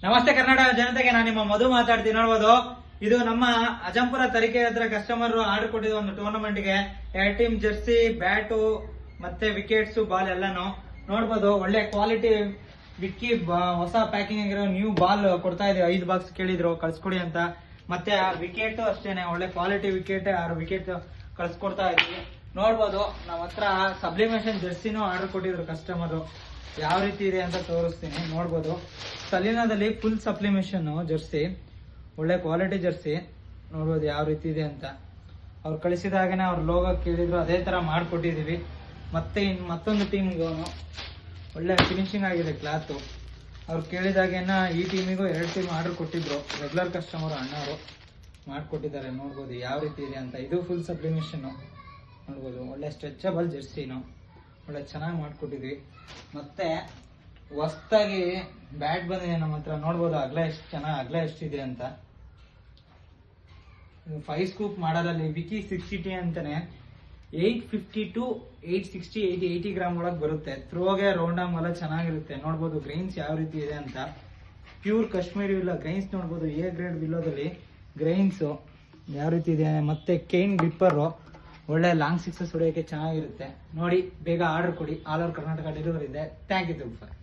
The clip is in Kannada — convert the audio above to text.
ನಮಸ್ತೆ ಕರ್ನಾಟಕ ಜನತೆಗೆ, ನಾನು ನಿಮ್ಮ ಮಧು ಮಾತಾಡ್ತೀನಿ. ನೋಡ್ಬೋದು, ಇದು ನಮ್ಮ ಅಜಂಪುರ ತರೀಕೆ ಹತ್ರ ಕಸ್ಟಮರ್ ಆರ್ಡರ್ ಕೊಟ್ಟಿದ್ದು ಒಂದು ಟೂರ್ನಮೆಂಟ್ ಗೆ 2 ಟೀಮ್ ಜರ್ಸಿ, ಬ್ಯಾಟು ಮತ್ತೆ ವಿಕೆಟ್ಸ್, ಬಾಲ್ ಎಲ್ಲಾನು ನೋಡ್ಬೋದು. ಒಳ್ಳೆ ಕ್ವಾಲಿಟಿ ವಿಕ್ಕಿ ಹೊಸ ಪ್ಯಾಕಿಂಗ್ ಆಗಿರೋ ನ್ಯೂ ಬಾಲ್ ಕೊಡ್ತಾ ಇದೀವಿ. 5 ಬಾಕ್ಸ್ ಕೇಳಿದ್ರು ಕಳ್ಸ್ಕೊಡಿ ಅಂತ. ಮತ್ತೆ ಆ ವಿಕೆಟ್ ಅಷ್ಟೇನೆ, ಒಳ್ಳೆ ಕ್ವಾಲಿಟಿ ವಿಕೆಟ್ 6 ವಿಕೆಟ್ ಕಳ್ಸ್ಕೊಡ್ತಾ ಇದೀವಿ. ನೋಡ್ಬೋದು, ನಮ್ಮ ಹತ್ರ ಸಬ್ಲಿಮೇಷನ್ ಜರ್ಸಿನೂ ಆರ್ಡರ್ ಕೊಟ್ಟಿದ್ರು ಕಸ್ಟಮರ್. ಯಾವ ರೀತಿ ಇದೆ ಅಂತ ತೋರಿಸ್ತೀನಿ. ನೋಡ್ಬೋದು, ಸಲೀನಾದಲ್ಲಿ ಫುಲ್ ಸಪ್ಲಿಮೇಷನ್ ಜರ್ಸಿ, ಒಳ್ಳೆ ಕ್ವಾಲಿಟಿ ಜರ್ಸಿ. ನೋಡ್ಬೋದು ಯಾವ ರೀತಿ ಇದೆ ಅಂತ. ಅವ್ರು ಕಳಿಸಿದಾಗನೇ ಅವ್ರ ಲೋಗೋ ಕೇಳಿದ್ರು, ಅದೇ ತರ ಮಾಡ್ಕೊಟ್ಟಿದೀವಿ. ಮತ್ತೆ ಮತ್ತೊಂದು ಟೀಮ್ಗೂ ಒಳ್ಳೆ ಫಿನಿಶಿಂಗ್ ಆಗಿದೆ ಕ್ಲಾತ್. ಅವ್ರು ಕೇಳಿದಾಗೇನ ಈ ಟೀಮಿಗೂ 2 ಟೀಮ್ ಆರ್ಡರ್ ಕೊಟ್ಟಿದ್ರು. ರೆಗ್ಯುಲರ್ ಕಸ್ಟಮರ್ ಅಣ್ಣವರು ಮಾಡ್ಕೊಟ್ಟಿದ್ದಾರೆ. ನೋಡ್ಬೋದು ಯಾವ ರೀತಿ ಇದೆ ಅಂತ. ಇದು ಫುಲ್ ಸಬ್ಲಿಮೇಷನ್. ನೋಡ್ಬೋದು, ಒಳ್ಳೆ ಸ್ಟ್ರೆಚಬಲ್ ಜರ್ಸಿನು ಒಳ್ಳೆ ಚೆನ್ನಾಗಿ ಮಾಡ್ಕೊಟ್ಟಿದ್ವಿ. ಮತ್ತೆ ಹೊಸ್ದಾಗಿ ಬ್ಯಾಟ್ ಬಂದಿದೆ ನಮ್ಮ ಹತ್ರ. ನೋಡ್ಬೋದು ಅಗಲ ಎಷ್ಟು ಚೆನ್ನಾಗಿ ಅಗಲ ಎಷ್ಟಿದೆ ಅಂತ. 5 ಸ್ಕೂಪ್ ಮಾಡೋದ್ರಲ್ಲಿ ವಿಕಿ 680 ಅಂತಾನೆ 850 to 860 80 ಗ್ರಾಮ್ ಒಳಗೆ ಬರುತ್ತೆ. ಥ್ರೋಗೆ ರೌಂಡ್ ಆಮ್ ಎಲ್ಲ ಚೆನ್ನಾಗಿರುತ್ತೆ. ನೋಡ್ಬೋದು ಗ್ರೈನ್ಸ್ ಯಾವ ರೀತಿ ಇದೆ ಅಂತ. ಪ್ಯೂರ್ ಕಾಶ್ಮೀರಿ ವಿಲ್ಲ ಗ್ರೈನ್ಸ್ ನೋಡ್ಬೋದು. ಎ ಗ್ರೇಡ್ ವಿಲ್ಲೋದಲ್ಲಿ ಗ್ರೈನ್ಸ್ ಯಾವ ರೀತಿ ಇದೆ. ಮತ್ತೆ ಕೈನ್ ಗ್ರಿಪ್ಪರ್ ಒಳ್ಳೆ ಲಾಂಗ್ ಸಿಕ್ಸಸ್ ಹೊಡೆಯೋಕೆ ಚೆನ್ನಾಗಿರುತ್ತೆ. ನೋಡಿ, ಬೇಗ ಆರ್ಡರ್ ಕೊಡಿ. ಆಲ್ ಓವರ್ ಕರ್ನಾಟಕ ಡೆಲಿವರಿ ಇದೆ. Thank you.